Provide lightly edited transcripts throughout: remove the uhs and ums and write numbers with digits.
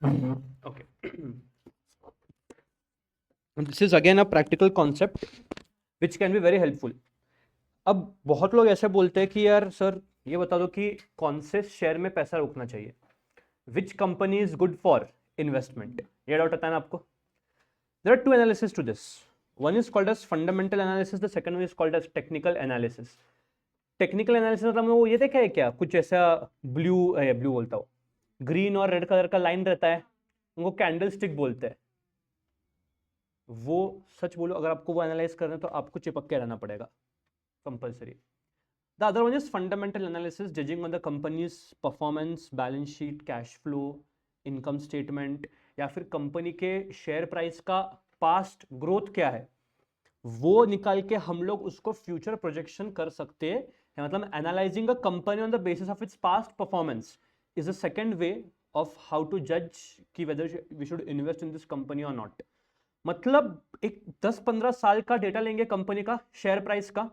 Okay. This is again a practical concept which can be very helpful. अब बहुत लोग ऐसे बोलते हैं कि यार सर ये बता दो कि कौन से शेयर में पैसा रोकना चाहिए, which company is good for investment. ये डाउट आता है ना आपको. There are two analysis to this. One is called as fundamental analysis, the second one is called as technical analysis. Technical analysis मतलब वो ये देखा है क्या, कुछ ऐसा ब्लू ब्लू बोलता हूँ, ग्रीन और रेड कलर का लाइन रहता है, उनको कैंडल स्टिक बोलते हैं. वो सच बोलो, अगर आपको वो एनालाइज करना है तो आपको चिपक के रहना पड़ेगा compulsory. The other one is fundamental analysis, judging on the companies performance, balance sheet, cash flow, income statement, या फिर कंपनी के शेयर प्राइस का पास्ट ग्रोथ क्या है, वो निकाल के हम लोग उसको फ्यूचर प्रोजेक्शन कर सकते हैं. मतलब analyzing a company on the basis of its past performance is the second way of how to जज कि whether we should invest in this company और नॉट. मतलब एक 10-15 साल का डेटा लेंगे कंपनी का शेयर प्राइस का,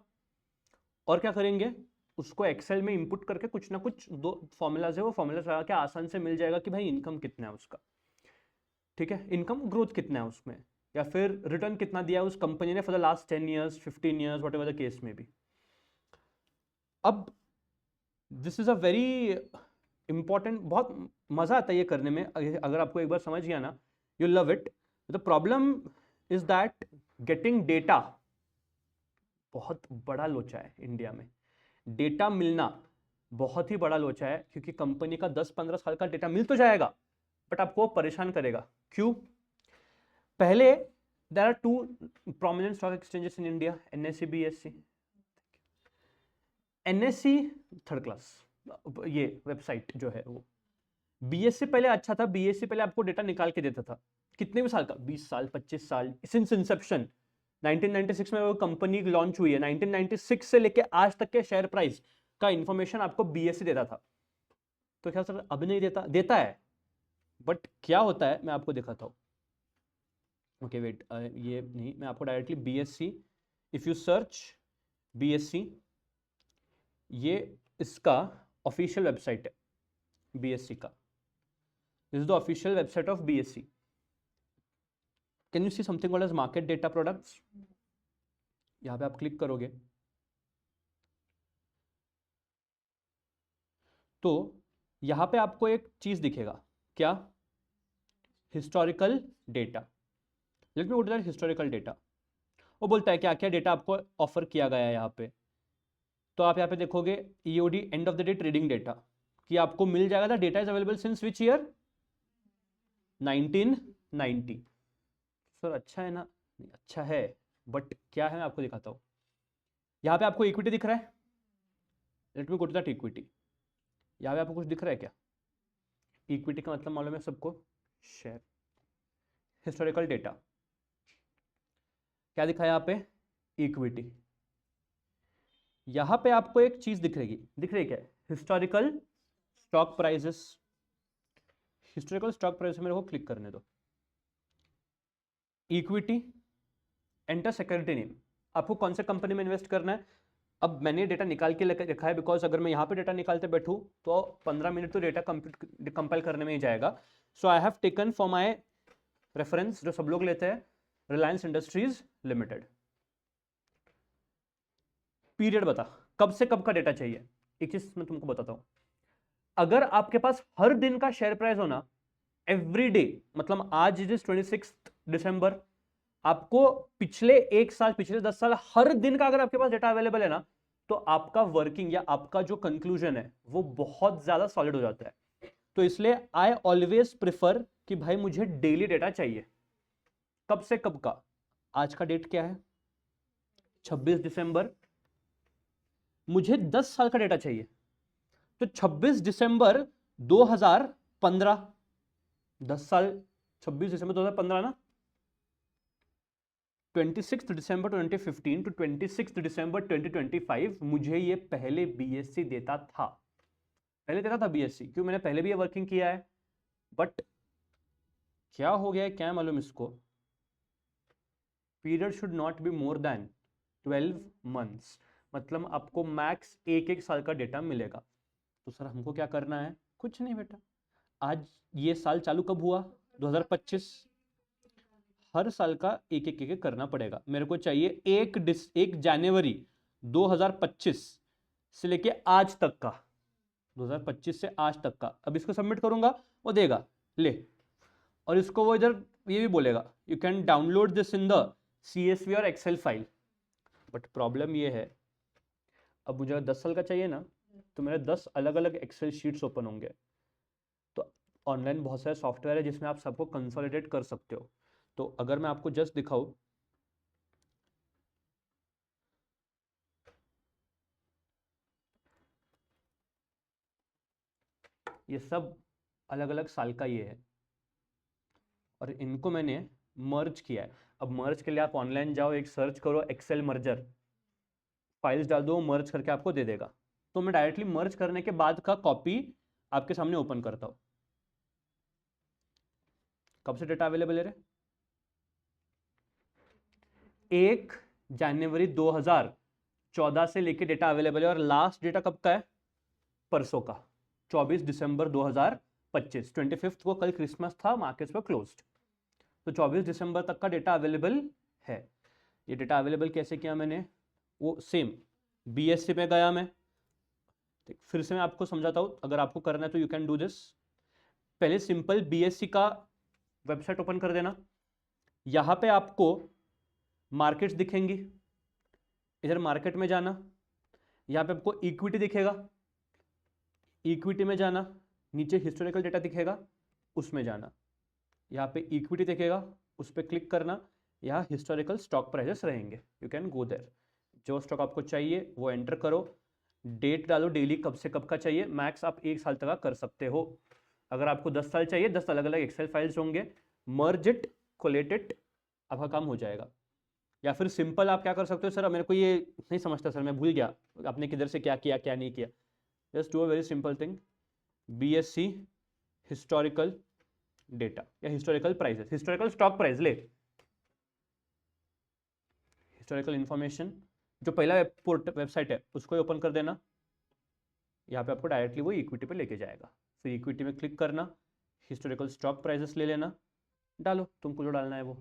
और क्या करेंगे, उसको एक्सेल में इंपुट करके कुछ ना कुछ दो फॉर्मूलाज है, वो फॉर्मूलाज लगा के आसान से मिल जाएगा कि भाई इनकम कितना है उसका, ठीक है, इनकम ग्रोथ कितना है उसमें, या फिर रिटर्न कितना दिया है उस कंपनी ने for the last 10 years 15 years what ever the case में भी. अब this is a very important, बहुत मजा आता है ये करने में. अगर आपको एक बार समझ गया ना, you love it. The problem is that getting data बहुत बड़ा लोचा है इंडिया में. डेटा मिलना बहुत ही बड़ा लोचा है, क्योंकि कंपनी का 10-15 साल का डेटा मिल तो जाएगा बट आपको परेशान करेगा. क्यों? पहले there are two prominent stock exchanges in India, NSC, BSC. NSC third class, ये वेबसाइट जो है वो. बीएससी पहले अच्छा था, बीएससी पहले आपको डेटा निकाल के देता था, कितने भी साल का, 20 साल 25 साल, सिंस इंसेप्शन 1996 में वो कंपनी लॉन्च हुई है, 1996 से लेके आज तक के शेयर प्राइस का इंफॉर्मेशन आपको बीएससी देता था. तो क्या सर अब नहीं देता? देता है, बट क्या होता है मैं आपको दिखाता हूँ. ओके वेट, ये नहीं, मैं आपको directly BSC, if you search BSC, ये इसका ऑफिशियल वेबसाइट है बीएससी का. This is the official website of BSC. Can you see something called as market data products. यहाँ पे आप क्लिक करोगे तो यहाँ पे आपको एक चीज दिखेगा, क्या? Historical data. Let me go to that historical data. वो बोलता है क्या क्या डेटा आपको ऑफर किया गया है यहाँ पे. तो आप यहाँ पे देखोगे EOD end of the day trading data, कि आपको मिल जाएगा. The data is available since which year? 1990. Sir अच्छा है ना? नहीं अच्छा है, बट क्या है मैं आपको दिखाता हूँ. यहाँ पे आपको इक्विटी दिख रहा है. Let me go to that equity. यहाँ पे आपको कुछ दिख रहा है क्या? इक्विटी का मतलब मालूम है सबको, शेयर. हिस्टोरिकल डेटा क्या दिखा है यहाँ पे? इक्विटी. यहाँ पे आपको एक चीज दिख रही क्या? Historical stock prices. Historical stock price मेरे को क्लिक करने दो. Equity, enter security name. आपको कौन से कंपनी में इन्वेस्ट करना है. अब मैंने डेटा निकाल के रखा है, बिकॉज अगर मैं यहाँ पे डेटा निकालते बैठूँ तो 15 मिनट तो डेटा कंपाइल करने में ही जाएगा. So I have taken for my reference, जो सब लोग लेते हैं, रिलायंस इंडस्ट्रीज लिमिटेड. पीरियड बता, कब से कब का डेटा चाहिए. एक चीज मैं तुमको बताता हूं, अगर आपके पास हर दिन का शेयर प्राइस हो ना, एवरी डे, मतलब आज इज 26 दिसंबर, आपको पिछले 1 साल, पिछले 10 साल, हर दिन का अगर आपके पास डेटा अवेलेबल है ना, तो आपका वर्किंग या आपका जो कंक्लूजन है वो बहुत ज्यादा सॉलिड हो जाता है. तो इसलिए आई ऑलवेज प्रिफर कि भाई मुझे डेली डेटा चाहिए. कब से कब का. आज का डेट क्या है? 26 दिसंबर. मुझे 10 साल का डेटा चाहिए, तो 26 दिसंबर 2015, 10 साल, 26 दिसंबर 2015 ना. 26 दिसंबर 2015 टू 26 दिसंबर 2025 मुझे ये पहले बीएससी देता था. पहले देता था बीएससी, क्यों? मैंने पहले भी ये वर्किंग किया है. बट क्या हो गया है, क्या मालूम इसको. Period should not be more than 12 months. मतलब आपको मैक्स 1-1 साल का डेटा मिलेगा. तो सर हमको क्या करना है? कुछ नहीं बेटा, आज ये साल चालू कब हुआ? 2025। हर साल का एक एक एक करना पड़ेगा। मेरे को चाहिए 1 जनवरी 2025 से लेके आज तक का, 2025 से आज तक का। अब इसको सबमिट करूंगा, वो देगा ले, और इसको वो इधर ये भी बोलेगा you can download this in the CSV और एक्सेल फाइल। बट प्रॉब्लम ये है, अब मुझे 10 साल का चाहिए ना, तो मेरे 10 अलग अलग एक्सेल शीट्स ओपन होंगे। तो ऑनलाइन बहुत सारे सॉफ्टवेयर है जिसमें आप सबको कंसोलिडेट कर सकते हो। तो अगर मैं आपको जस्ट दिखाऊं, ये सब अलग अलग साल का ये है, और इनको मैंने मर्ज किया है। अब मर्ज के लिए आप ऑनलाइन जाओ, एक सर्च करो एक्सेल मर्जर, फाइल्स डाल दो, मर्ज करके आपको दे देगा। तो मैं डायरेक्टली मर्ज करने के बाद का कॉपी आपके सामने ओपन करता हूं। कब से डेटा अवेलेबल है रे? 1 जनवरी 2014 से लेके डेटा अवेलेबल है, और लास्ट डेटा कब का है? परसों का 24 दिसंबर 2025। 25 को कल क्रिसमस था, मार्केट्स पर क्लोज्ड। तो 24 दिसंबर तक का डेटा अवेलेबल है। ये डेटा अवेलेबल कैसे किया मैंने? वो सेम BSC में गया मैं, फिर से मैं आपको समझाता हूं, अगर आपको करना है तो यू कैन डू दिस। पहले सिंपल BSC का वेबसाइट ओपन कर देना। यहां पे आपको मार्केट्स दिखेंगी, इधर मार्केट में जाना, यहां पे आपको इक्विटी दिखेगा, इक्विटी में जाना, नीचे हिस्टोरिकल डेटा दिखेगा, उसमें जाना, यहाँ पे इक्विटी दिखेगा, उस पर क्लिक करना, यहाँ हिस्टोरिकल स्टॉक प्राइसेस रहेंगे, यू कैन गो देयर। जो स्टॉक आपको चाहिए वो एंटर करो, डेट डालो, डेली कब से कब का चाहिए, मैक्स आप 1 साल तक का कर सकते हो। अगर आपको 10 साल चाहिए, 10 अलग अलग एक्सेल फाइल्स होंगे, मर्ज इट, कोलेट इट, आपका काम हो जाएगा। या फिर सिंपल आप क्या कर सकते हो, सर मेरे को ये नहीं समझता सर, मैं भूल गया आपने किधर से क्या किया क्या नहीं किया। Just do a very simple thing, BSC historical data या historical prices, historical stock price ले, हिस्टोरिकल इंफॉर्मेशन, जो पहला वेबसाइट है उसको ओपन कर देना। यहाँ पे आपको डायरेक्टली वो इक्विटी पे लेके जाएगा। फिर इक्विटी में क्लिक करना, हिस्टोरिकल स्टॉक प्राइसेस ले लेना, डालो तुमको जो डालना है वो,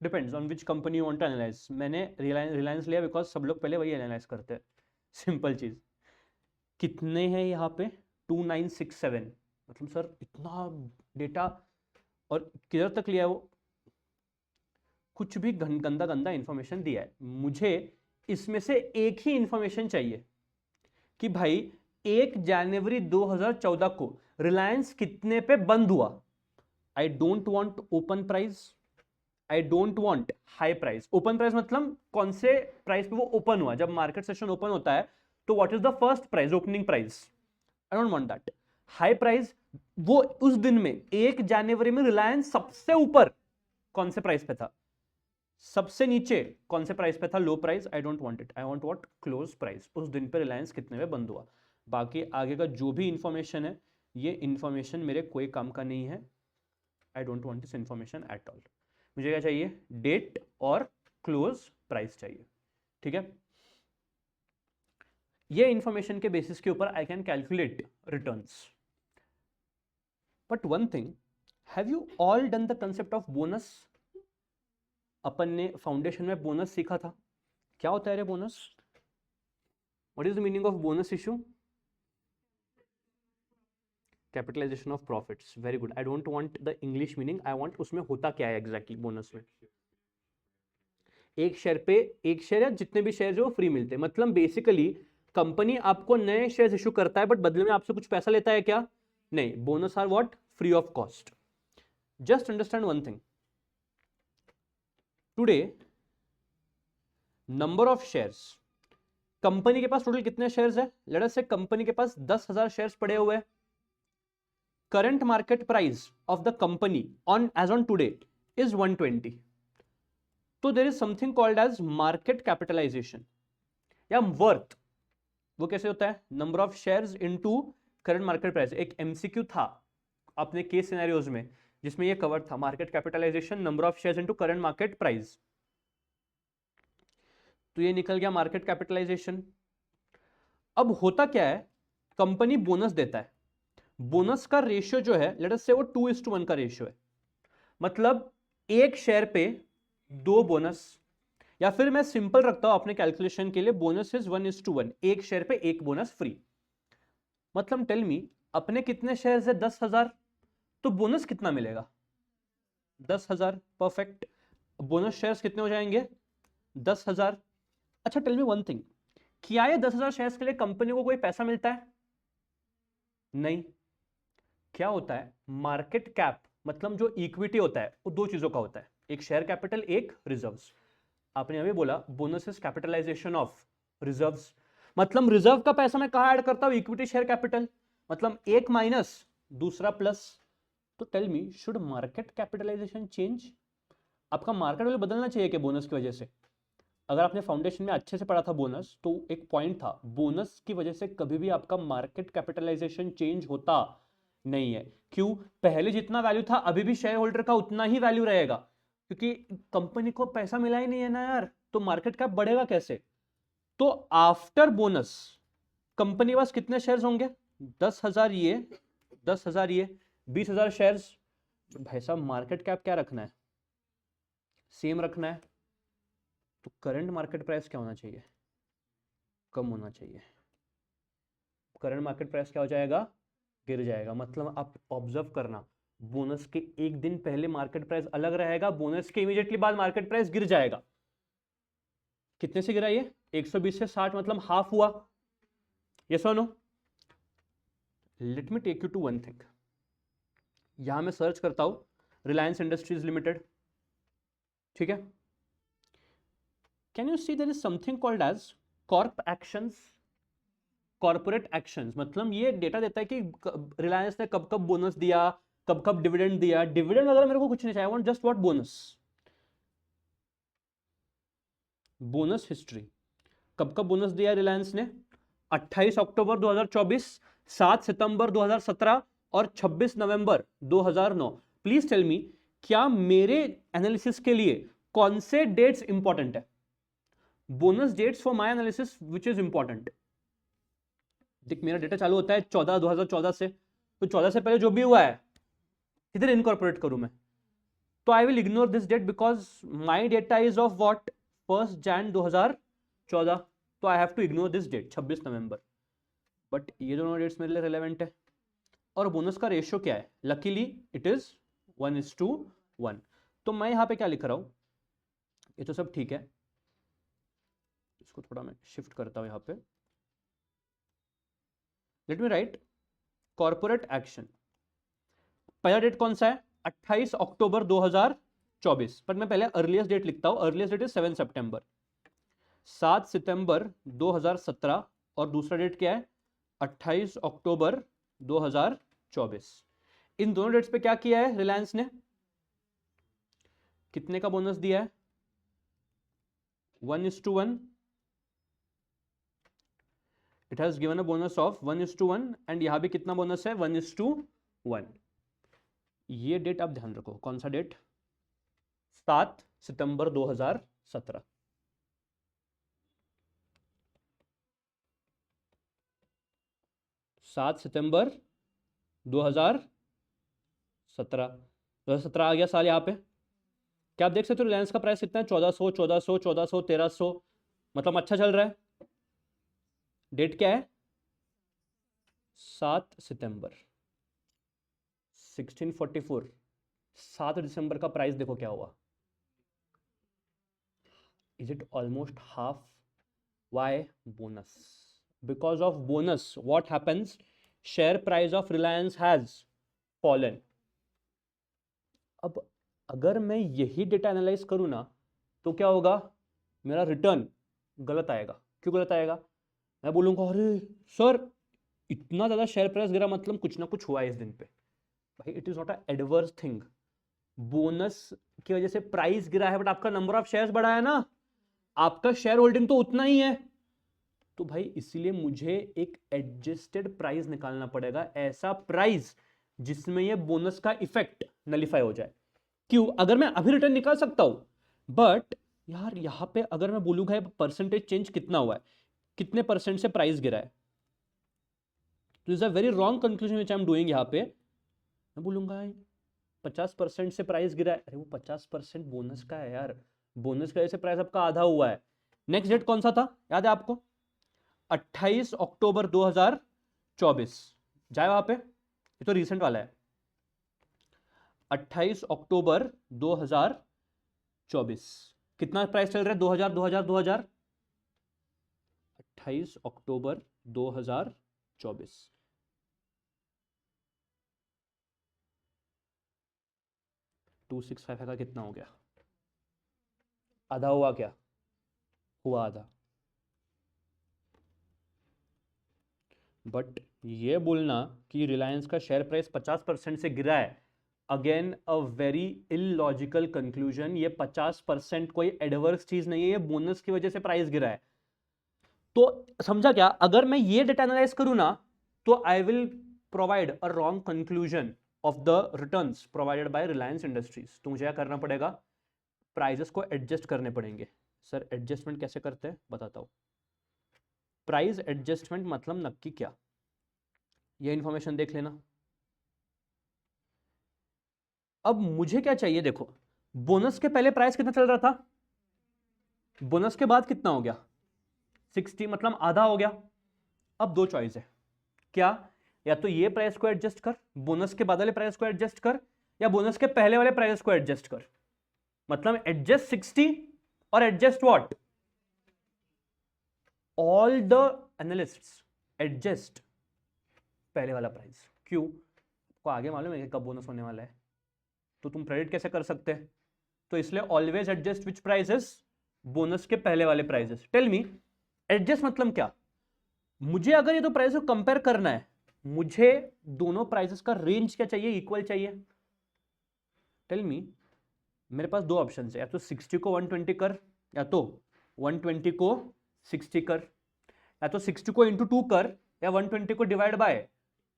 depends on which company you want to analyze. मैंने रिलायंस लिया बिकॉज सब लोग पहले वही एनालाइज करते हैं। सिंपल चीज, कितने हैं यहाँ पे? 2967। मतलब सर इतना डेटा, और किधर तक लिया है वो? कुछ भी गंदा गंदा इंफॉर्मेशन दिया है। मुझे इसमें से एक ही इंफॉर्मेशन चाहिए कि भाई 1 जनवरी 2014 को रिलायंस कितने पे बंद हुआ। आई don't want open price, I don't want high price. Open price मतलब कौन से प्राइस पे वो ओपन हुआ, जब मार्केट सेशन ओपन होता है तो what is the first price, opening price. I don't want that. High price, वो उस दिन में 1 जनवरी में रिलायंस सबसे ऊपर कौन से प्राइस पे था, सबसे नीचे कौन से प्राइस पे था, लो price. I don't want it, I want what, close price, उस दिन पे रिलायंस कितने में बंद हुआ। बाकी आगे का जो भी इंफॉर्मेशन है, ये इंफॉर्मेशन मेरे कोई काम का नहीं है। आई don't want this information at all. मुझे क्या चाहिए? डेट और क्लोज प्राइस चाहिए, ठीक है। ये इंफॉर्मेशन के बेसिस के ऊपर I can calculate returns. But one thing, have you all done the concept of bonus? अपन ने फाउंडेशन में बोनस सीखा था। क्या होता है रे bonus? What is the meaning of bonus issue? Capitalization of profits, very good. I don't want the English meaning, I want उसमें होता क्या है एग्जैक्टली बोनस में। एक शेयर पे, एक शेयर या जितने भी शेयर जो फ्री मिलते हैं, मतलब बेसिकली कंपनी आपको नए शेयर इशू करता है, बट बदले में आपसे कुछ पैसा लेता है क्या? नहीं। Bonus are what? Free of cost. Just understand one thing, today number of shares, company के पास टोटल कितने शेयर्स है? लेट अस से कंपनी के पास 10,000 शेयर्स पड़े हुए हैं। Current market price of the company on as on today is 120। तो there is something called as market capitalization या वर्थ। वो कैसे होता है? Number of shares into current market price. एक MCQ था अपने केस सिनेरियोज में जिसमें ये कवर था, market capitalization, number of shares into current market price. तो ये निकल गया मार्केट कैपिटलाइजेशन। अब होता क्या है, कंपनी बोनस देता है, बोनस का रेशियो जो है लेट अस से वो 2:1 का रेशियो है, मतलब एक शेयर पे 2 बोनस, या फिर मैं सिंपल रखता हूं अपने कैलकुलेशन के लिए, बोनस इज 1:1, एक शेयर पे एक बोनस फ्री। मतलब टेल मी, अपने कितने शेयर है 10,000, तो बोनस कितना मिलेगा 10,000, परफेक्ट। बोनस शेयर्स कितने हो जाएंगे 10,000। अच्छा टेल मी वन थिंग, क्या ये 10,000 शेयर्स के लिए कंपनी को कोई पैसा मिलता है? नहीं। क्या होता है, मार्केट कैप मतलब जो इक्विटी होता है वो दो चीजों का होता है, एक शेयर कैपिटल, एक रिजर्व्स। आपने अभी बोला bonus is capitalization of reserves, मतलब रिजर्व का पैसा मैं कहां ऐड करता हूं, इक्विटी शेयर कैपिटल, मतलब एक माइनस दूसरा प्लस। तो tell me, should market capitalization change? आपका मार्केट वैल्यू बदलना चाहिए कि बोनस की वजह से? अगर आपने फाउंडेशन में अच्छे से पढ़ा था बोनस, तो एक पॉइंट था, बोनस की वजह से कभी भी आपका मार्केट कैपिटलाइजेशन चेंज होता नहीं है। क्यों? पहले जितना वैल्यू था अभी भी शेयर होल्डर का उतना ही वैल्यू रहेगा, क्योंकि कंपनी को पैसा मिला ही नहीं है ना यार, तो मार्केट कैप बढ़ेगा कैसे? तो आफ्टर बोनस कंपनी के पास कितने शेयर्स होंगे? 10,000 ये, 10,000 ये, 20,000 शेयर्स। भाई साहब मार्केट कैप क्या रखना है, सेम रखना है, तो करंट मार्केट प्राइस क्या होना चाहिए, कम होना चाहिए। करंट मार्केट प्राइस क्या हो जाएगा, गिर जाएगा। मतलब आप ऑब्जर्व करना, बोनस के एक दिन पहले मार्केट प्राइस अलग रहेगा, बोनस के इमीडिएटली बाद मार्केट प्राइस गिर जाएगा। कितने से गिरा ये? 120 से 60, मतलब हाफ हुआ। यस और no? Let me take you to one thing. यहां मैं सर्च करता हूं रिलायंस इंडस्ट्रीज लिमिटेड, ठीक है। Can you see there is something called as corp actions, corporate actions, मतलब ये डेटा देता है कि रिलायंस ने कब कब बोनस दिया, कब कब डिविडेंड दिया। डिविडेंड वगैरह मेरे को कुछ नहीं चाहिए, I want just what bonus, bonus history. कब कब बोनस दिया रिलायंस ने? 28 अक्टूबर 2024, 7 सितंबर 2017 और 26 नवंबर 2009। प्लीज टेल मी, क्या मेरे एनालिसिस के लिए कौन से डेट्स इंपॉर्टेंट है? Bonus dates for my analysis which is important. देख मेरा डेटा चालू होता है 2014 से, तो 14 से पहले जो भी हुआ है इधर इनकॉर्पोरेट करूं मैं, तो I will ignore this date because my data is of what 1 January 2014, तो I have to ignore this date 26 November. But ये दोनों डेट्स मेरे लिए रिलेवेंट है। और बोनस का रेशियो क्या है? Luckily it is 1:1। तो मैं यहां पे क्या लिख रहा हूं, ये तो सब ठीक है, इसको थोड़ा मैं शिफ्ट करता हूं यहां पे। Let me right corporate action. पहला डेट कौन सा है? 28 अक्टूबर 2024, पर मैं पहले अर्लीस्ट डेट लिखता हूं, अर्लीस्ट डेट इज 7 सितंबर, 7 सितंबर 2017, और दूसरा डेट क्या है 28 अक्टूबर 2024। इन दोनों डेट्स पे क्या किया है रिलायंस ने? कितने का बोनस दिया है? 1:1। It has given a bonus of 1:1, and यहां भी कितना बोनस है? 1:1। ये डेट आप ध्यान रखो, कौन सा डेट? 7 सितंबर 2017। सात सितंबर 2017 आ गया साल यहाँ पे। क्या आप देख सकते हो रिलायंस का प्राइस कितना है? 1400, 1400, 1400, 1300, मतलब अच्छा चल रहा है। डेट क्या है? 7 सितंबर 1644। 7 दिसंबर का प्राइस देखो क्या हुआ, is it almost half? Why? Bonus. Because of bonus what happens, share price of Reliance has fallen. अब अगर मैं यही डेटा एनालाइज करूं ना, तो क्या होगा, मेरा रिटर्न गलत आएगा। क्यों गलत आएगा? मैं बोलूंगा अरे सर इतना ज्यादा शेयर प्राइस गिरा, मतलब कुछ ना कुछ हुआ है इस दिन पे। भाई it is not a adverse thing, bonus की वजह से प्राइस गिरा है, बट आपका नंबर ऑफ शेयर्स बढ़ा है ना, आपका शेयर होल्डिंग तो उतना ही है। तो भाई इसीलिए मुझे एक एडजस्टेड प्राइस निकालना पड़ेगा, ऐसा प्राइस जिसमें ये बोनस का इफेक्ट नलिफाई हो जाए। क्यों? अगर मैं अभी रिटर्न निकाल सकता हूं, बट यार यहां पे अगर मैं बोलूंगा परसेंटेज चेंज कितना हुआ है, कितने परसेंट से प्राइस गिरा है, तो is a very wrong conclusion which I am doing यहाँ पे। मैं बोलूंगा 50% से प्राइस गिरा है, अरे वो 50% बोनस का है यार, बोनस की वजह से प्राइस आपका आधा हुआ है। नेक्स्ट डेट कौन सा था याद है आपको? 28 अक्टूबर 2024। जाए वहां पे, ये तो रिसेंट वाला है। 28 अक्टूबर 2024 कितना प्राइस चल रहा है? 2000 28 अक्टूबर 2024 265 का कितना हो गया? आधा हुआ क्या? हुआ आधा। बट ये बोलना कि रिलायंस का शेयर प्राइस 50% से गिरा है, again a very illogical conclusion. ये 50% कोई एडवर्स चीज नहीं है, ये बोनस की वजह से प्राइस गिरा है। तो समझा क्या? अगर मैं ये डेटा एनालाइज करूं ना, तो I will provide a wrong conclusion of the returns provided by Reliance industries. तो मुझे क्या करना पड़ेगा? प्राइजेस को एडजस्ट करने पड़ेंगे। सर एडजस्टमेंट कैसे करते हैं बताता हूं। प्राइस एडजस्टमेंट मतलब नक्की क्या, ये इंफॉर्मेशन देख लेना। अब मुझे क्या चाहिए देखो, बोनस के पहले प्राइस कितना चल रहा था, बोनस के बाद कितना हो गया? 60, मतलब आधा हो गया। अब दो चॉइस है, क्या? या तो ये प्राइस को एडजस्ट कर, बोनस के बाद वाले प्राइस को एडजस्ट कर, या बोनस के पहले वाले प्राइस को एडजस्ट कर। मतलब एडजस्ट 60 और adjust what? All the analysts adjust पहले वाला प्राइस। क्यों? आपको आगे मालूम है कि कब बोनस होने वाला है, तो तुम प्रेडिक्ट कैसे कर सकते हैं? तो इसलिए ऑलवेज एडजस्ट विच प्राइसेस? बोनस के पहले वाले प्राइसेस। टेल मी, एडजस्ट मतलब क्या? मुझे अगर ये दो प्राइस को कंपेयर करना है, मुझे दोनों प्राइसेस का रेंज क्या चाहिए? इक्वल चाहिए। टेल मी, मेरे पास दो ऑप्शन है, या तो 60 को 120 कर, या तो 120 को 60 कर, या तो 60 को इंटू 2 कर, या 120 को डिवाइड बाय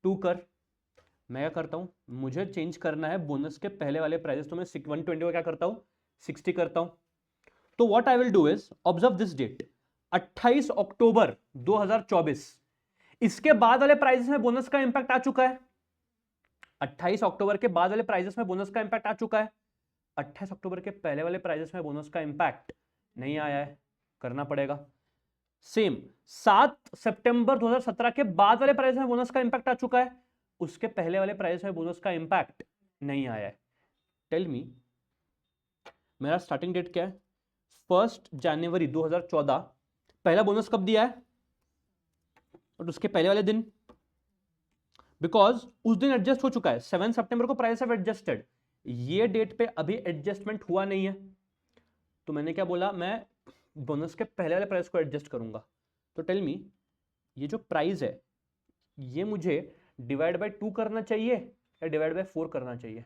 2 कर। मैं क्या करता हूं, मुझे चेंज करना है बोनस के पहले वाले प्राइसेस, तो मैं 120 को क्या करता हूं? 60 करता हूं। तो what I will do is, observe this date, 28 October 2024। इसके बाद वाले प्राइसेस में बोनस का इंपैक्ट आ चुका है। 28 अक्टूबर के बाद वाले प्राइसेस में बोनस का इंपैक्ट आ चुका है। 28 अक्टूबर के पहले वाले प्राइसेस में बोनस का इंपैक्ट नहीं आया है, करना पड़ेगा। सेम 7 सितंबर 2017 के बाद वाले प्राइस में बोनस का इंपैक्ट आ चुका है, उसके पहले वाले प्राइस में बोनस का इंपैक्ट नहीं आया है। टेल मी, मेरा स्टार्टिंग डेट क्या है? 1 जनवरी 2014। पहला बोनस कब दिया है? और उसके पहले वाले दिन, बिकॉज उस दिन एडजस्ट हो चुका है। 7 सितंबर को प्राइस हैव एडजस्टेड, ये डेट पे अभी एडजस्टमेंट हुआ नहीं है। तो मैंने क्या बोला, मैं बोनस के पहले वाले प्राइस को एडजस्ट करूंगा। तो टेल मी, ये जो प्राइस है ये मुझे डिवाइड बाय 2 करना चाहिए या डिवाइड बाय 4 करना चाहिए?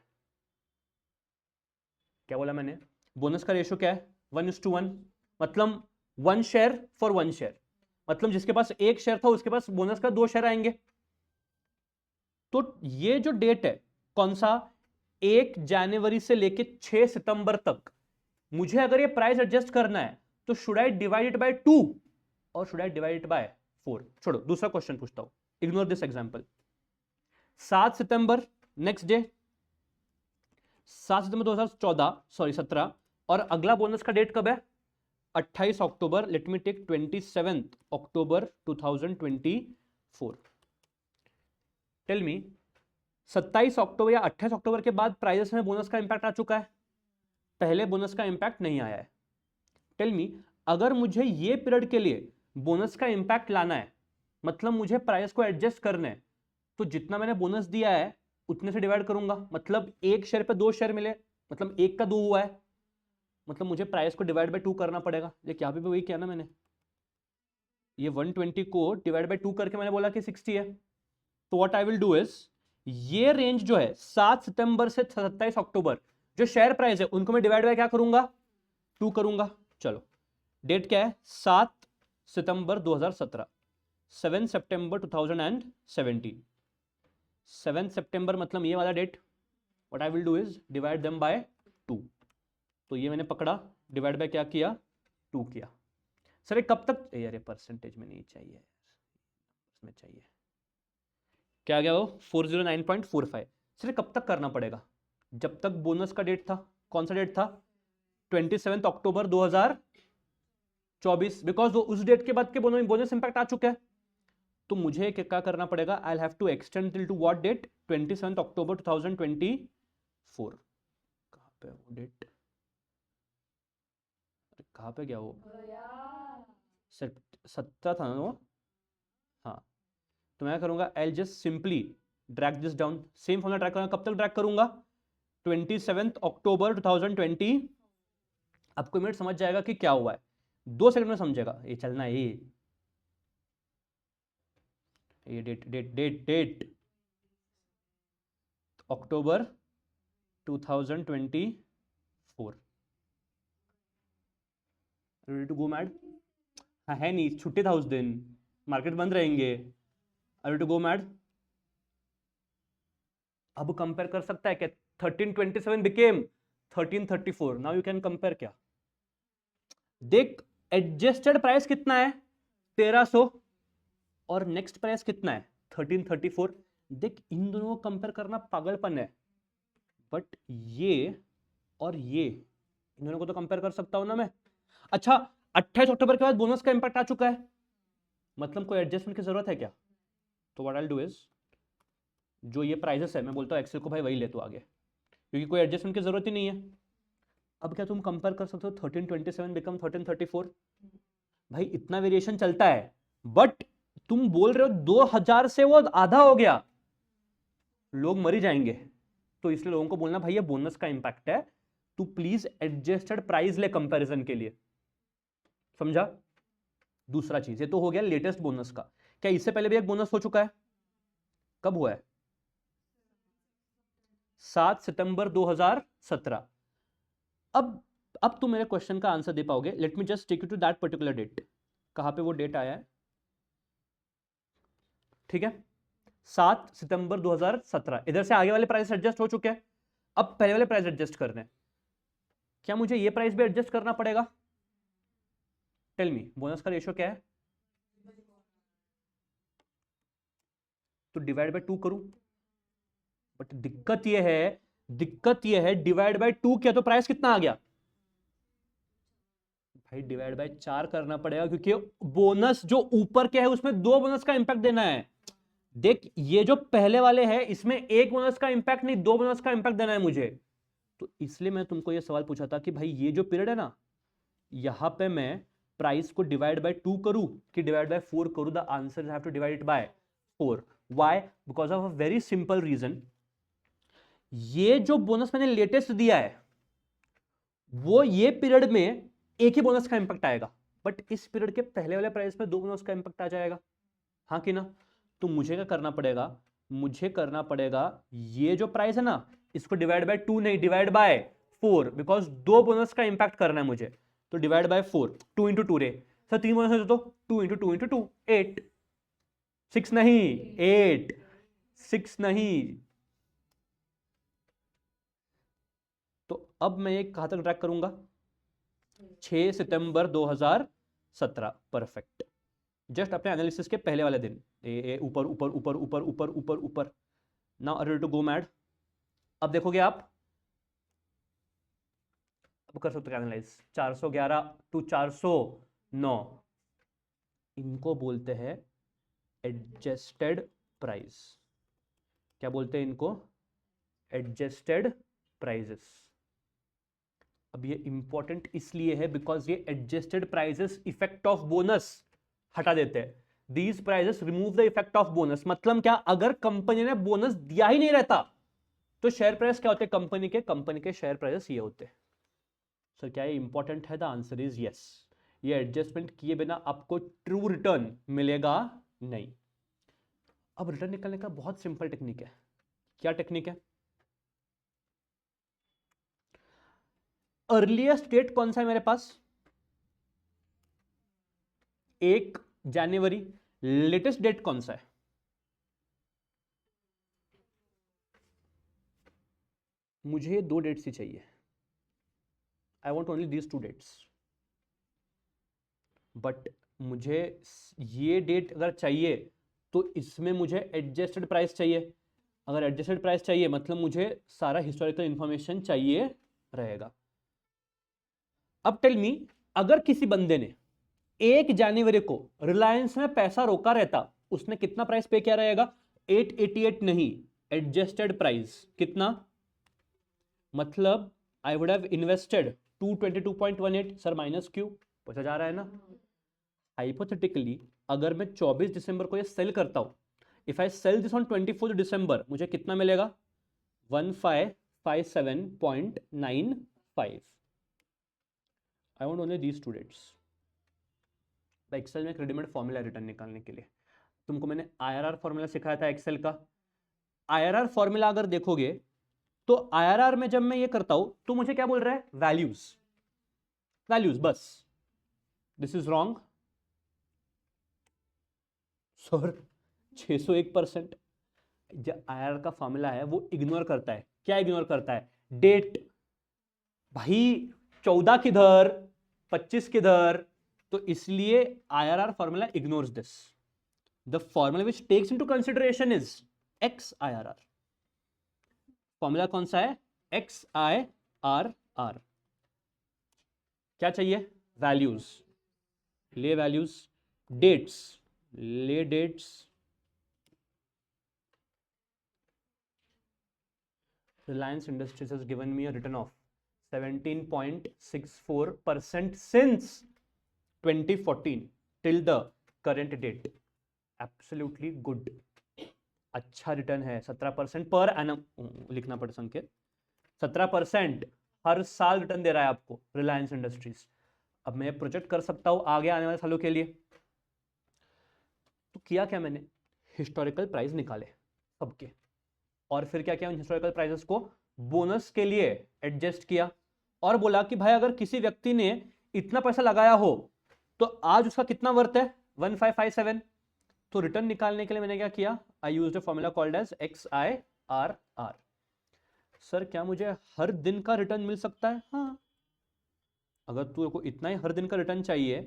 क्या बोला मैंने? बोनस का रेशियो क्या है? 1:1, मतलब 1 शेयर फॉर 1 शेयर, मतलब जिसके पास एक शेयर था उसके पास बोनस का 2 शेयर आएंगे। तो ये जो डेट है कौन सा, 1 जनवरी से लेके 6 सितंबर तक, मुझे अगर ये प्राइस एडजस्ट करना है तो should I divide it bye 2 और should I divide it by 4? छोड़ो, दूसरा क्वेश्चन पूछता हूं, ignore this example. 7 September next day, 7 September 2014, sorry 17, और अगला बोनस का डेट कब है? 28 अक्टूबर, late me take 27 October 2024। Tell me, 27 अक्टूबर या 28 अक्टूबर के बाद प्राइसेस में बोनस का इंपैक्ट आ चुका है, पहले बोनस का इंपैक्ट नहीं आया है। टेल मी, अगर मुझे ये पीरियड के लिए बोनस का इंपैक्ट लाना है, मतलब मुझे प्राइस को एडजस्ट करना है, तो जितना मैंने बोनस दिया है उतने से डिवाइड करूंगा। मतलब एक शेयर पे 2 शेयर मिले, मतलब 1 का 2 हुआ है, मतलब मुझे प्राइस को डिवाइड बाय 2 करना पड़ेगा। लेकिन यहाँ पे भी वही किया ना मैंने, ये 120 को डिवाइड बाय 2 करके मैंने बोला कि 60 है। तो what I will do is, ये रेंज जो है 7 सितंबर से 27 अक्टूबर, जो शेयर प्राइस है उनको मैं डिवाइड बाय क्या करूंगा? 2 करूंगा। चलो, डेट क्या है? 7 सितंबर 2017, 7 सितंबर 2017, 7 सितंबर मतलब ये वाला date. What I will do is divide them by 2। तो ये मैंने पकड़ा, डिवाइड बाय क्या किया? 2 किया। सर ये कब तक? यार ये परसेंटेज में नहीं चाहिए, इसमें चाहिए। क्या आ गया वो 409.45। चलिए कब तक करना पड़ेगा? जब तक बोनस का डेट था। कौन सा डेट था? 27 अक्टूबर 2024, बिकॉज उस डेट के बाद के बोनस इंपैक्ट आ चुका है। तो मुझे क्या करना पड़ेगा? I have to extend till to what date? 27 October 2024। कहाँ पे वो डेट? कहाँ पे गया वो? 17 था ना वो? हाँ, तो मैं करूंगा I just simply drag this down. Same formula drag करूंगा। कब तक ड्रैग करूंगा? 27 अक्टूबर 2020। आपको मिनट समझ जाएगा कि क्या हुआ है, 2 सेकंड में समझेगा। ये चलना है, ये date date date date October 2024। Ready to go mad? हाँ, है नहीं, छुट्टी था उस दिन, मार्केट बंद रहेंगे। Ready to go mad? अब कंपेयर कर सकता है क्या? 1327 became 1334। Now you can compare. क्या देख, एडजस्टेड प्राइस कितना है? 1300, और नेक्स्ट प्राइस कितना है? 1334। देख, इन दोनों को कंपेयर करना पागलपन है, बट ये और ये, इन दोनों को तो कंपेयर कर सकता हूं ना मैं। अच्छा, 28 अक्टूबर के बाद बोनस का इंपैक्ट आ चुका है, मतलब कोई एडजस्टमेंट की जरूरत है क्या? तो what I will do is, जो ये प्राइसेस है, मैं बोलता हूँ एक्सेल को भाई वही ले तो आगे, क्योंकि कोई एडजस्टमेंट की जरूरत ही नहीं है। अब क्या तुम कंपेयर कर सकते हो 1327 बिकम 1334? भाई इतना वेरिएशन चलता है, बट तुम बोल रहे हो 2000 से वो आधा हो गया, लोग मर ही जाएंगे। तो इसलिए लोगों को बोलना भाई ये बोनस का इंपैक्ट है, तू प्लीज एडजस्टेड प्राइस ले कंपैरिजन के लिए। समझा? दूसरा चीज, ये तो हो गया लेटेस्ट बोनस का। क्या इससे पहले भी एक बोनस हो चुका है? कब हुआ है? 7 सितंबर 2017। अब तुम मेरे क्वेश्चन का आंसर दे पाओगे। Let me just take you to that particular date. कहां पे वो डेट आया है? ठीक है, 7 सितंबर 2017। इधर से आगे वाले प्राइस एडजस्ट हो चुके हैं, अब पहले वाले प्राइस एडजस्ट करने हैं। क्या मुझे ये प्राइस भी एडजस्ट करना पड़ेगा? टेल मी, बोनस का रेशियो क्या है? तो डिवाइड बाय 2 करूं, बट दिक्कत ये है डिवाइड बाय 2 किया तो प्राइस कितना आ गया? भाई डिवाइड बाय 4 करना पड़ेगा, क्योंकि बोनस जो ऊपर के है उसमें 2 बोनस का इंपैक्ट देना है। देख, ये जो पहले वाले हैं इसमें 1 बोनस का इंपैक्ट नहीं, 2 बोनस का इंपैक्ट देना है मुझे। तो इसलिए मैं तुमको ये सवाल पूछा था कि भाई ये जो पीरियड है ना, यहां पे मैं प्राइस को डिवाइड बाय 2 करूं कि डिवाइड बाय 4 करूं? The answer is have to divide it by 4। Why? Because of a very simple reason. ये जो बोनस मैंने लेटेस्ट दिया है, वो ये पीरियड में एक ही बोनस का इंपैक्ट आएगा, बट इस पीरियड के पहले वाले प्राइस में 2 बोनस का इंपैक्ट आ जाएगा। हाँ कि ना? तो मुझे क्या करना पड़ेगा? मुझे करना पड़ेगा ये जो प्राइस है ना, इसको डिवाइड बाय 2 नहीं, डिवाइड बाय 4, बिकॉज 2 बोनस का इंपैक्ट करना है मुझे। तो डिवाइड बाय 4, 2 इंटू 2 रे सर, 3 बोनस है तो 2 इंटू 2 इंटू 2, 8। 6 नहीं, 8, 6 नहीं। तो अब मैं ये कहां तक ट्रैक करूंगा? 6 सितंबर 2017। परफेक्ट। जस्ट अपने एनालिसिस के पहले वाले दिन, ऊपर ऊपर ऊपर ऊपर ऊपर ऊपर ऊपर। Now ready to go mad. अब देखोगे आप, अब कर सकते हो एनालाइज। 411 टू 409, इनको बोलते हैं एडजस्टेड प्राइस। क्या बोलते हैं इनको? Adjusted prices. अब ये इंपॉर्टेंट इसलिए है बिकॉज ये adjusted prices effect of bonus हटा देते हैं। These prices remove the effect of bonus. मतलब क्या? अगर कंपनी ने बोनस दिया ही नहीं रहता तो शेयर प्राइस क्या होते हैं कंपनी के शेयर प्राइसेस ये होते हैं। सर क्या ये इंपॉर्टेंट है? The answer is yes. ये एडजस्टमेंट किए बिना आपको ट्रू रिटर्न मिलेगा नहीं। अब रिटर्न निकालने का बहुत सिंपल टेक्निक है। क्या टेक्निक है? अर्लीस्ट डेट कौन सा है मेरे पास? 1 जनवरी। लेटेस्ट डेट कौन सा है? मुझे 2 डेट्स ही चाहिए। I want only these 2 dates. But मुझे ये डेट अगर चाहिए तो इसमें मुझे एडजस्टेड प्राइस चाहिए। अगर एडजस्टेड प्राइस चाहिए मतलब मुझे सारा हिस्टोरिकल इंफॉर्मेशन चाहिए रहेगा। अब टेल मी, अगर किसी बंदे ने 1 जनवरी को रिलायंस में पैसा रोका रहता, उसने कितना प्राइस पे किया रहेगा? 888 नहीं, एडजस्टेड प्राइस कितना? मतलब I would have invested 222.18। Sir minus क्यों? पूछा जा रहा है ना। हाइपोथेटिकली अगर मैं 24 दिसंबर को ये सेल करता हूं, if I sell this on 24 December, मुझे कितना मिलेगा? 1557.95। I want only these students. Excel में एक रेडीमेड फॉर्मूला रिटर्न निकालने के लिए तुमको मैंने आईआरआर फॉर्मूला सिखाया था एक्सेल का। आईआरआर फॉर्मूला अगर देखोगे तो आईआरआर में जब मैं ये करता हूं तो मुझे क्या बोल रहा है? वैल्यूज, वैल्यूज बस। This is wrong sir. 601%। जो आईआरआर का फॉर्मूला है वो इग्नोर करता है। क्या इग्नोर करता है? डेट। भाई 14 किधर, 25 किधर? तो इसलिए IRR formula ignores this. The formula which takes into consideration is X IRR. Formula कौन सा है? X I R R. क्या चाहिए? वैल्यूज, ले वैल्यूज। डेट्स, ले dates. Reliance Industries has given me a return of 17.64% since 2014 till the current date. Absolutely good. अच्छा return है। 17% per annum लिखना पड़ संकेत। 17% हर साल रिटर्न दे रहा है आपको रिलायंस इंडस्ट्रीज। अब मैं प्रोजेक्ट कर सकता हूं आगे आने वाले सालों के लिए। तो किया क्या मैंने? हिस्टोरिकल प्राइस निकाले सबके, और फिर क्या किया? उन हिस्टोरिकल प्राइसेस को बोनस के लिए एडजस्ट किया और बोला कि भाई अगर किसी व्यक्ति ने इतना पैसा लगाया हो तो आज उसका कितना वर्थ है? 1557। तो रिटर्न निकालने के लिए मैंने क्या किया? I used a formula called as X I R R. Sir क्या मुझे हर दिन का रिटर्न मिल सकता है? हाँ, अगर तू को इतना ही हर दिन का रिटर्न चाहिए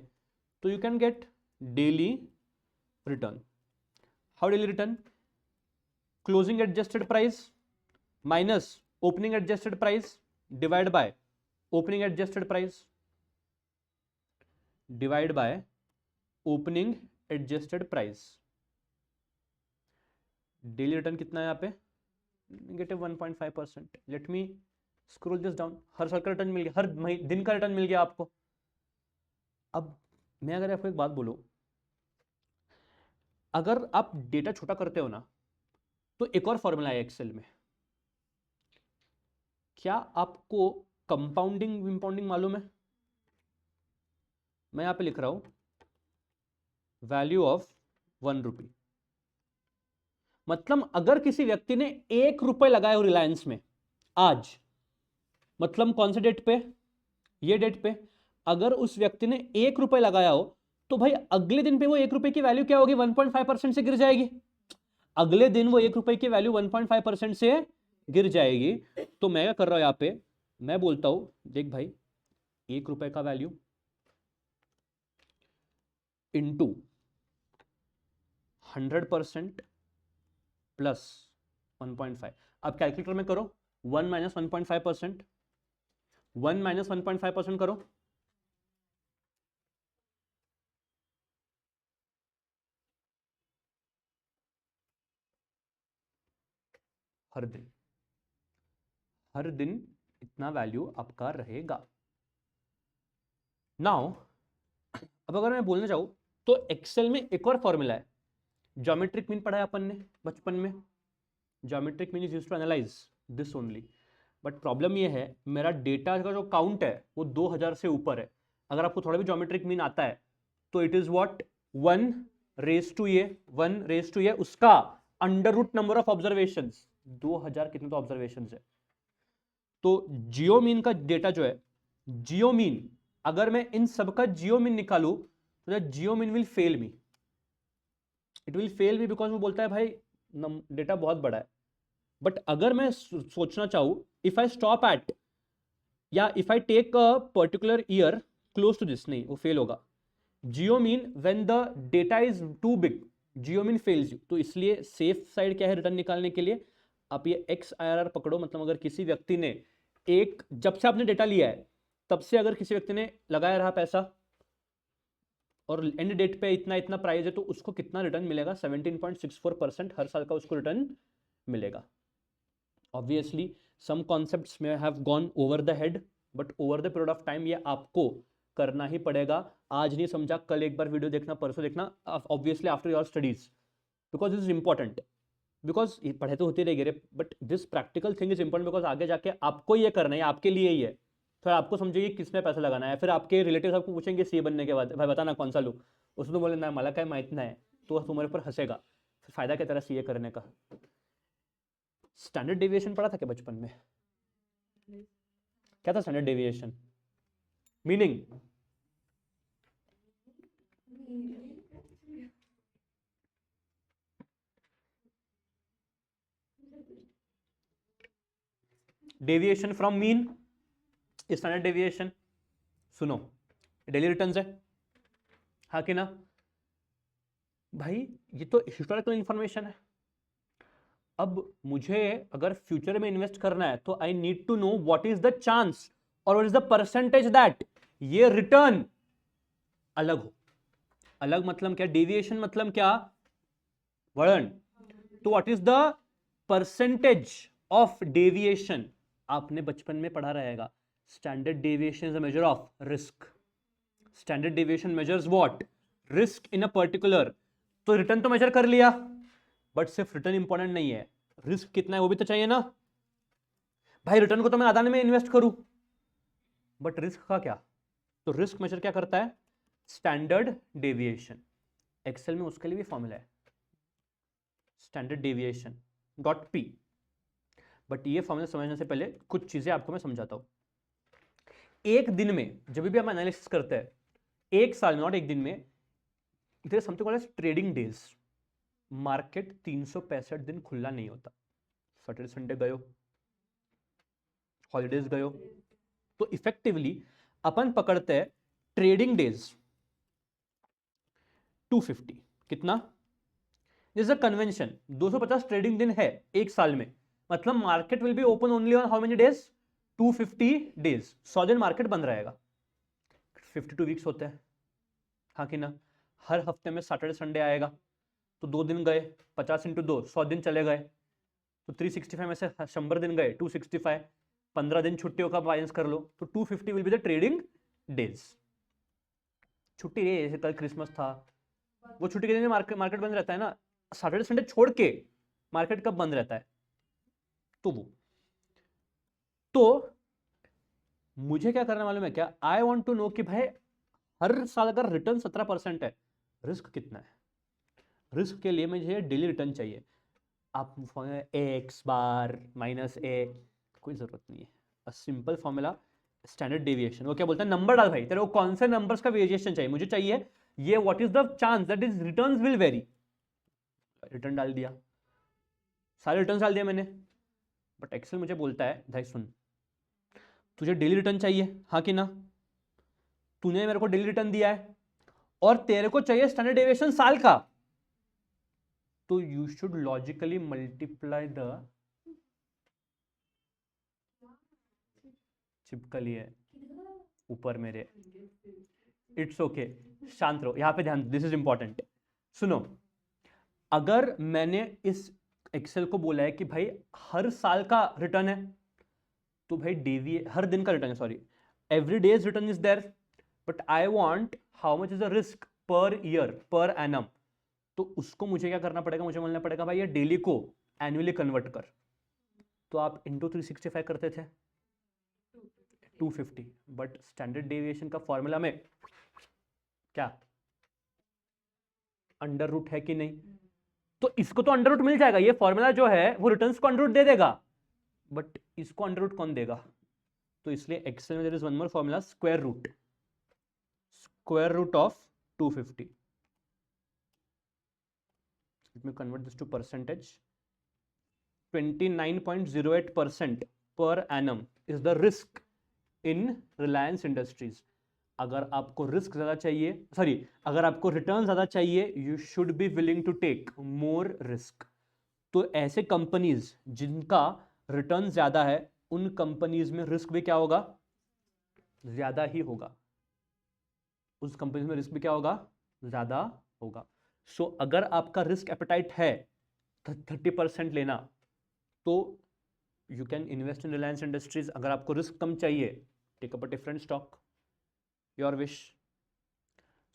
तो you can get daily return. How daily return? Closing adjusted price minus opening adjusted price divide by opening adjusted price divide by opening adjusted price. Daily return कितना है यहाँ पे? -1.5%। Let me scroll this down. हर साल का return मिल गया, हर दिन का रिटर्न मिल गया आपको। अब मैं अगर आपको एक बात बोलूं, अगर आप डेटा छोटा करते हो ना तो एक और फॉर्मूला है एक्सेल में। क्या आपको कंपाउंडिंग विम्पाउंडिंग मालूम है? मैं यहां पे लिख रहा हूं वैल्यू ऑफ 1 रुपी। मतलब अगर किसी व्यक्ति ने 1 रुपए लगाया हो रिलायंस में आज, मतलब कौन से डेट पे? ये डेट पे। अगर उस व्यक्ति ने 1 रुपए लगाया हो तो भाई अगले दिन पे वो 1 रुपए की वैल्यू क्या होगी? 1.5% से गिर जाएगी। अगले दिन वो 1 रुपए की वैल्यू 1.5% से गिर जाएगी। तो मैं क्या कर रहा हूं यहां पे? मैं बोलता हूं देख भाई 1 रुपए का वैल्यू इंटू 100% प्लस 1.5। अब कैलकुलेटर में करो 1 माइनस 1.5%, 1 माइनस 1.5% करो। हर दिन, हर दिन इतना वैल्यू आपका रहेगा। नाउ अब अगर मैं बोलना चाहूं तो एक्सेल में एक और फॉर्मूला है। ज्योमेट्रिक मीन पढ़ा है अपन ने बचपन में। Geometric mean is used to analyze this only. But problem ये है मेरा डेटा का जो काउंट है वो 2000 से ऊपर है। अगर आपको थोड़ा भी ज्योमेट्रिक मीन आता है तो it is what? 1 raise to ये, 1 रेज टू ये, उसका under root number of observations. 2000 कितने तो ऑब्जर्वेशंस है। तो जियो मीन का डेटा जो है, जियो मीन, अगर मैं इन सब का जियो मीन निकालू तो geo mean will fail me. It will fail me because वो बोलता है भाई डेटा बहुत बड़ा है। बट अगर मैं सोचना चाहूं, इफ आई स्टॉप एट, या if I take a particular year close to this, नहीं वो फेल होगा। Geo mean when the data is too big, geomean fails you, तो इसलिए सेफ साइड क्या है रिटर्न निकालने के लिए, आप ये एक्स IRR पकड़ो, मतलब अगर किसी व्यक्ति ने जब से आपने डेटा लिया है तब से अगर किसी व्यक्ति ने लगाया रहा पैसा और एंड डेट पे इतना इतना प्राइस है, तो उसको कितना रिटर्न मिलेगा, 17.64% हर साल का उसको रिटर्न मिलेगा। ऑब्वियसली सम कॉन्सेप्ट्स में have gone over the head, but over the period of time ये आपको करना ही पड़ेगा। आज नहीं समझा, कल एक बार वीडियो देखना, परसों देखना, obviously after your studies, because this is important, because पढ़े तो होते रहेंगे, but this practical thing is important, because आगे जाके आपको ये करना है, आपके लिए ही है। फिर आपको समझिए किसमें पैसा लगाना है, फिर आपके रिलेटिव्स आपको पूछेंगे सीए बनने के बाद, भाई बताना कौन सा लूँ, उसने तो बोले ना मला काय माहित नाही, तो तुम्हारे ऊपर हंसेगा, फिर फायदा क्या तेरा सीए करने का। स्टैंडर्ड डेविएशन पढ़ा था क्या बचपन में? क्या था standard deviation? Meaning deviation from mean, standard deviation. सुनो, डेली रिटर्न्स है, हाँ कि ना भाई, ये तो हिस्टोरिकल इंफॉर्मेशन है। अब मुझे अगर फ्यूचर में इन्वेस्ट करना है तो I need to know what is the chance और what is the percentage that ये रिटर्न अलग हो। अलग मतलब क्या, डेविएशन मतलब क्या, वर्ण। तो what is the percentage of deviation, आपने बचपन में पढ़ा रहेगा, standard deviation is a measure of risk. Standard deviation measures what, risk in a particular. तो रिटर्न तो मेजर कर लिया, बट सिर्फ रिटर्न इंपॉर्टेंट नहीं है, रिस्क कितना है वो भी तो चाहिए ना। भाई रिटर्न को तो मैं अदानी में इन्वेस्ट करूं, बट रिस्क का क्या? तो रिस्क मेजर क्या करता है, स्टैंडर्ड डेविएशन। एक्सेल में उसके लिए भी फॉर्मूला है, standard deviation dot P. But ये फॉर्मूला समझने से पहले कुछ चीजें आपको मैं समझाता हूं। एक दिन में जब भी हम एनालिसिस करते हैं, एक साल में, नॉट एक दिन में, इधर something called as trading days. Market 365 दिन खुला नहीं होता, सैटरडे संडे गयो, हॉलीडेज गयो, तो इफेक्टिवली अपन पकड़ते हैं ट्रेडिंग डेज 250। कितना? जैसे कन्वेंशन 250 ट्रेडिंग दिन है एक साल में, मतलब market will be open only on how many days, 250 days. 100 दिन मार्केट बंद रहेगा, 52 वीक्स होते हैं, हाँ कि ना। हर हफ्ते में सैटरडे संडे आएगा, तो 2 दिन गए, 50 इंटू 2, 100 दिन चले गए, तो 365 में से 100 दिन गए, 265, 15 दिन छुट्टियों का बायंस कर लो, तो 250 will be the trading days. छुट्टी है, जैसे कल क्रिसमस था, वो छुट्टी के दिन मार्केट बंद रहता है ना, सैटरडे संडे छोड़ के मार्केट कब बंद रहता है, तो वो। तो मुझे क्या करना मालूम है क्या, आई वॉन्ट टू नो कि भाई हर साल अगर रिटर्न 17% है, रिस्क कितना है। रिस्क के लिए मुझे डेली रिटर्न चाहिए। आप एक्स बार माइनस ए, कोई जरूरत नहीं है, a simple formula, standard deviation. वो क्या बोलता है, नंबर डाल भाई, तेरे को कौन से नंबर्स का वेरिएशन चाहिए, मुझे चाहिए ये, what is the chance that is returns will very. Return डाल दिया, सारे रिटर्न डाल दिया मैंने, बट एक्सेल मुझे बोलता है भाई सुन, तुझे डेली रिटर्न चाहिए, हाँ कि ना, तूने मेरे को डेली रिटर्न दिया है और तेरे को चाहिए स्टैंडर्ड डेविएशन साल का, तो you should logically multiply the, चिपकली है ऊपर मेरे, इट्स ओके, शांत रहो, यहां पे ध्यान, दिस इज इंपॉर्टेंट। सुनो, अगर मैंने इस एक्सेल को बोला है कि भाई हर साल का रिटर्न है, तो भाई डेवी हर दिन का रिटर्न है, sorry, every day's return is there, but I want how much is the risk per year, per annum. तो उसको मुझे क्या करना पड़ेगा, मुझे बोलना पड़ेगा भाई ये डेली को एनुअली कन्वर्ट कर, तो आप इंटू 365 करते थे 250, बट स्टैंडर्ड डेविएशन का फॉर्मूला में क्या अंडर रूट है कि नहीं, तो इसको तो अंडर रूट मिल जाएगा, ये फॉर्मूला जो है वो रिटर्न्स को अंडर रूट दे देगा, बट इसको अंडर रूट कौन देगा, तो इसलिए एक्सेल में there is one more formula, square root of 250। let me convert this to percentage, 29.08% per annum is the risk in Reliance Industries. अगर आपको रिस्क ज़्यादा चाहिए, सॉरी, अगर आपको रिटर्न ज़्यादा चाहिए, you should be willing to take more risk. तो ऐसे कंपनीज जिनका रिटर्न ज़्यादा है, उन कंपनीज में रिस्क भी क्या होगा, ज़्यादा ही होगा। उस कंपनी में रिस्क भी क्या होगा, ज़्यादा होगा। सो अगर आपका रिस्क एपेटाइट है 30% लेना, तो you can invest in Reliance industries. अगर आपको रिस्क कम चाहिए, take up a different stock, your wish.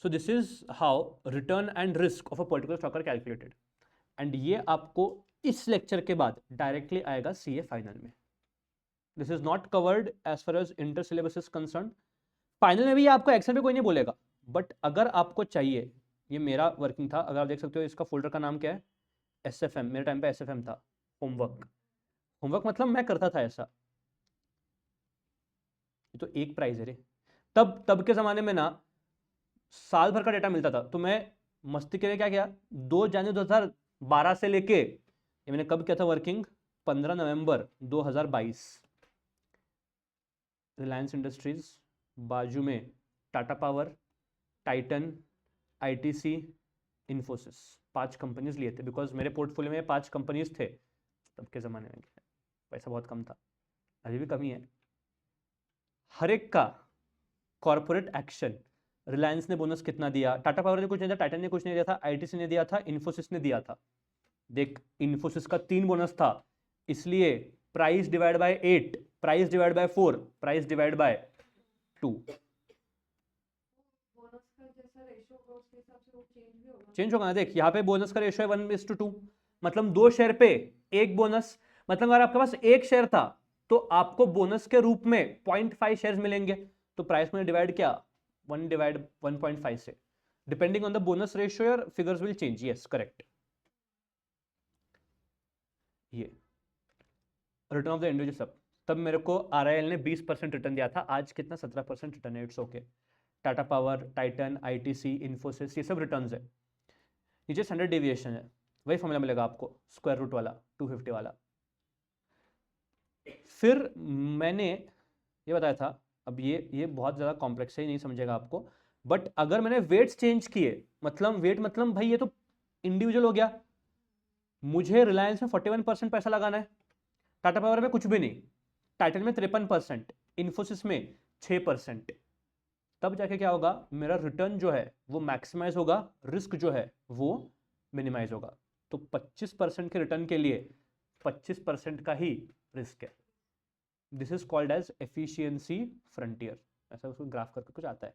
So this is how return and risk of a particular stock are calculated. And ये आपको इस लेक्चर के बाद डायरेक्टली आएगा सीए फाइनल में। This is not covered as far as inter syllabus is concern. Final में भी ये आपको एक्शन पे कोई नहीं बोलेगा, बट अगर आपको चाहिए, ये मेरा वर्किंग था, अगर आप देख सकते हो इसका फोल्डर का नाम क्या है, SFM। मेरे टाइम पे SFM था, होमवर्क। होमवर्क मतलब मैं करता था ऐसा। ये तो एक प्राइज है रे। तब के जमाने में ना साल भर का डेटा मिलता था, तो मैं मस्ती के लिए क्या किया, 2 जनवरी 2012 से लेके, ये मैंने कब किया था वर्किंग, 15 नवंबर 2022। रिलायंस इंडस्ट्रीज, बाजू में Tata power, Titan, ITC, Infosys, 5 companies लिए थे, बिकॉज मेरे पोर्टफोलियो में 5 कंपनीज थे तब के ज़माने में। पैसा बहुत कम था, अभी भी कमी है। हर एक का कॉर्पोरेट एक्शन, रिलायंस ने बोनस कितना दिया, टाटा पावर ने कुछ नहीं दिया, टाइटन ने कुछ नहीं दिया था, ITC ने दिया था, इन्फोसिस ने दिया था। देख, इन्फोसिस का 3 बोनस था, इसलिए price divide bye 8, price divide by 4, price divide bye 2। Change होगा ना, देख यहाँ पे बोनस का रेशियो है 1:2, मतलब 2 शेयर पे 1 बोनस। मतलब अगर आपके पास 1 शेयर था, तो आपको बोनस के रूप में 0.5 शेयर्स मिलेंगे। तो प्राइस में डिवाइड क्या, 1 डिवाइड 1.5 से, depending on the bonus ratio your figures will change. Yes, correct. ये रिटर्न ऑफ द इंडिविजुअल सब, तब मेरे को RIL ने 20% रिटर्न दिया था, आज कितना 17% रिटर्न है, it's okay. Tata power, Titan, ITC, Infosys, ये सब रिटर्न्स है। नीचे स्टैंडर्ड डेविएशन है, वही फॉर्मूला मिलेगा आपको, स्क्वायर रूट वाला, 250 वाला। फिर मैंने ये बताया था, अब ये बहुत ज़्यादा कॉम्प्लेक्स है, नहीं समझेगा आपको, बट अगर मैंने वेट्स चेंज किए, मतलब वेट मतलब भाई ये तो इंडिविजुअल हो गया, मुझे रिलायंस में 41% पैसा लगाना है, टाटा पावर में कुछ भी नहीं, टाइटन में 53%, इन्फोसिस में 6%, तब जाके क्या होगा, मेरा रिटर्न जो है वो मैक्सिमाइज होगा, रिस्क जो है वो मिनिमाइज होगा। तो 25% के रिटर्न के लिए 25% का ही रिस्क है। This is called as efficiency frontier, ऐसा उसको ग्राफ करके कुछ आता है।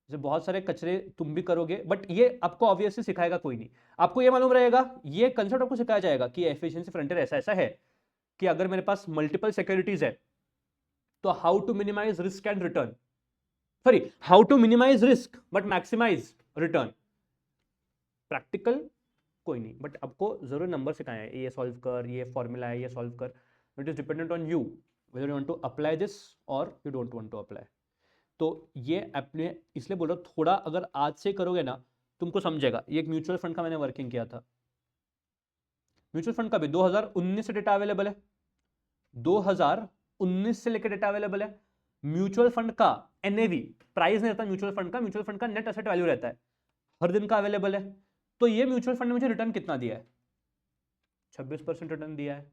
जैसे बहुत सारे कचरे तुम भी करोगे, बट ये आपको ऑब्वियसली सिखाएगा कोई नहीं, आपको ये मालूम रहेगा, ये कंसेप्ट आपको सिखाया जाएगा कि एफिशिएंसी फ्रंटियर ऐसा ऐसा है कि अगर मेरे पास मल्टीपल सिक्योरिटीज है, तो how to minimize risk and return, sorry, how to minimize risk but maximize return. Practical कोई नहीं, बट आपको जरूर नंबर सिखाए हैं, ये सॉल्व कर, ये फॉर्मूला है, ये सॉल्व कर। It is dependent on you whether you want to apply this और you don't want to apply. तो ये अपने इसलिए बोल रहा हूँ, थोड़ा अगर आज से करोगे ना, तुमको समझेगा। ये एक म्यूचुअल फंड का मैंने वर्किंग किया था, म्यूचुअल फंड का भी 2019 से डेटा अवेलेबल है, 2019 से लेकर डेटा अवेलेबल है। म्यूचुअल फंड का NAV, प्राइस नहीं रहता म्यूचुअल फंड का, म्यूचुअल फंड का नेट एसेट वैल्यू रहता है, हर दिन का अवेलेबल है। तो ये म्यूचुअल फंड ने मुझे रिटर्न कितना दिया है, 26% रिटर्न दिया है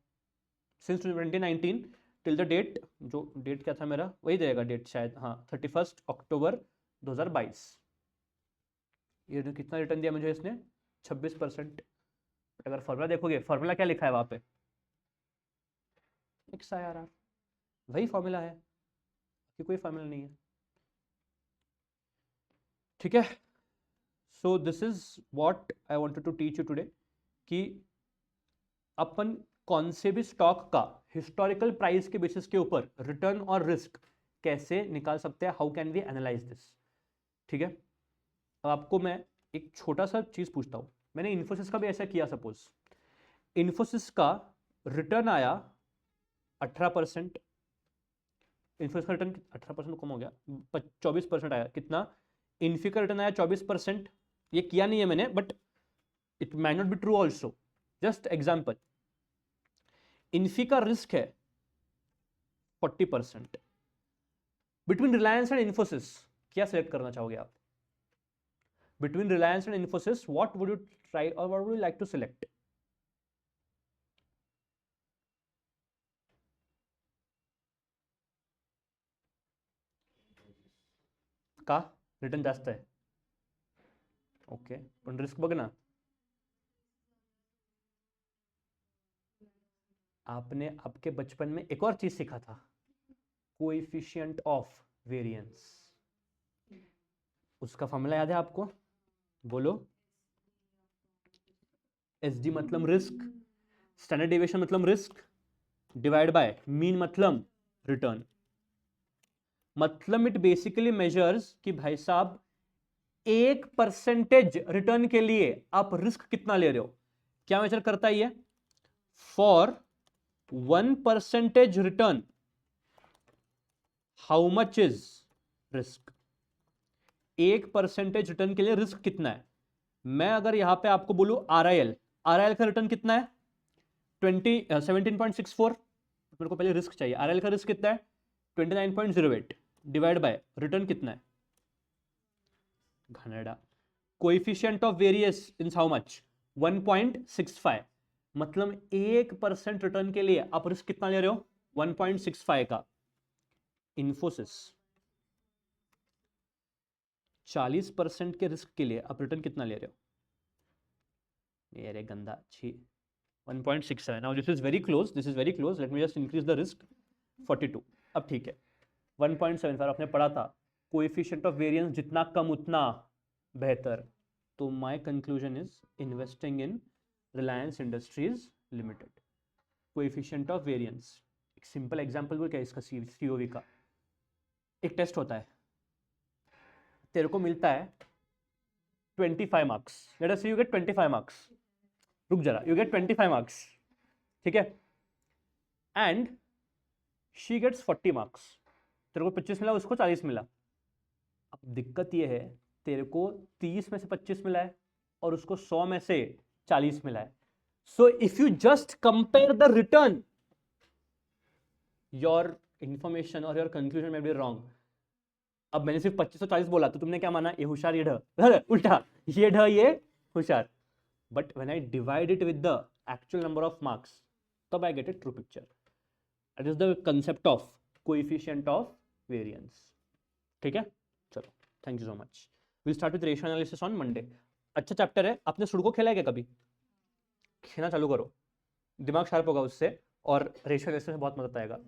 सिंस 2019 टिल द डेट। जो डेट क्या था मेरा, वही देगा डेट शायद, हाँ, 31 अक्टूबर 2022। ये कितना रिटर्न दिया मुझे इसने, 26%। अगर फॉर्मूला देखोगे, फॉर्मूला क्या लिखा है वहां पे, XIRR, वही फॉर्मूला है कि कोई फॉर्मूला नहीं है। ठीक है, so this is what I wanted to teach you today, कि अपन कौन से भी स्टॉक का हिस्टोरिकल प्राइस के बेसिस के ऊपर रिटर्न और रिस्क कैसे निकाल सकते हैं, how can we analyze this. ठीक है, अब आपको मैं एक छोटा सा चीज पूछता हूं, मैंने इन्फोसिस का भी ऐसा किया, सपोज इन्फोसिस का रिटर्न आया 18%, इन्फोसिस का रिटर्न 18% कम हो गया, 24% आया, कितना, इन्फी का रिटर्न आया 24%। ये किया नहीं है मैंने, but it might not be true also, just example. Infy का रिस्क है 40%, बिटवीन रिलायंस एंड इन्फोसिस क्या सिलेक्ट करना चाहोगे आप? Between Reliance and Infosys what would you try और what would you like to select? का रिटर्न जास्त आहे. ओके, पण रिस्क बघ ना. आपने आपके बचपन में एक और चीज सीखा था, कोएफिशिएंट ऑफ वेरिएंस. उसका फॉर्मूला याद है आपको? बोलो. एसडी मतलब रिस्क, स्टैंडर्ड डेविएशन मतलब रिस्क, डिवाइड बाय मीन मतलब रिटर्न. मतलब इट बेसिकली मेजर्स कि भाई साहब 1% रिटर्न के लिए आप रिस्क कितना ले रहे हो. क्या मेजर करता है ये? For 1% return how much is risk. 1% return के लिए रिस्क कितना है. मैं अगर यहां पे आपको बोलूं आरआईएल का रिटर्न कितना है? 17.64. मेरे को पहले रिस्क चाहिए. आरआईएल का रिस्क कितना है? 29.08 डिवाइड बाय रिटर्न कितना है? घनेडा. Coefficient of variance in how much? 1.65. मतलब 1% रिटर्न के लिए आप रिस्क कितना ले रहे हो? 1.65 का. इन्फोसिस 40% के रिस्क के लिए आप रिटर्न कितना ले रहे हो? ये गंदा. 1.67. Now this is very close, this is very close. Late me just increase the risk 42. अब ठीक है. 1.75 आपने पढ़ा था. कोएफिशिएंट ऑफ वेरिएंस जितना कम उतना बेहतर. तो my conclusion is investing in Reliance industries limited. Coefficient of variance. एक सिंपल एग्जांपल भी क्या इसका सीओवी का. एक टेस्ट होता है, तेरे को मिलता है 25 मार्क्स. लेट अस से यू गेट 25 मार्क्स. रुक जरा, यू गेट 25 मार्क्स, ठीक है, एंड शी गेट्स 40 मार्क्स. तेरे को 25 मिला, उसको 40 मिला. अब दिक्कत ये है, तेरे को 30 में से 25 मिला है और उसको 100 में से 40 मिला है. So if you just compare the return, your information और योर कंक्लूजन में बी रॉन्ग. अब मैंने सिर्फ 25 और 40 बोला तो तुमने क्या माना? ये होशियार, ये ढ. उल्टा, ये ढ, ये होशियार. But when I divide it with the actual number of marks, तब I get a true picture. It is the concept of coefficient of variance. ठीक है, चलो, thank you so much. Will start with ratio analysis on Monday. अच्छा chapter है. आपने sudoku खेला है क्या कभी? खेलना चालू करो, दिमाग शार्प होगा उससे और रेशियो एनालिसिस में बहुत मदद आएगा.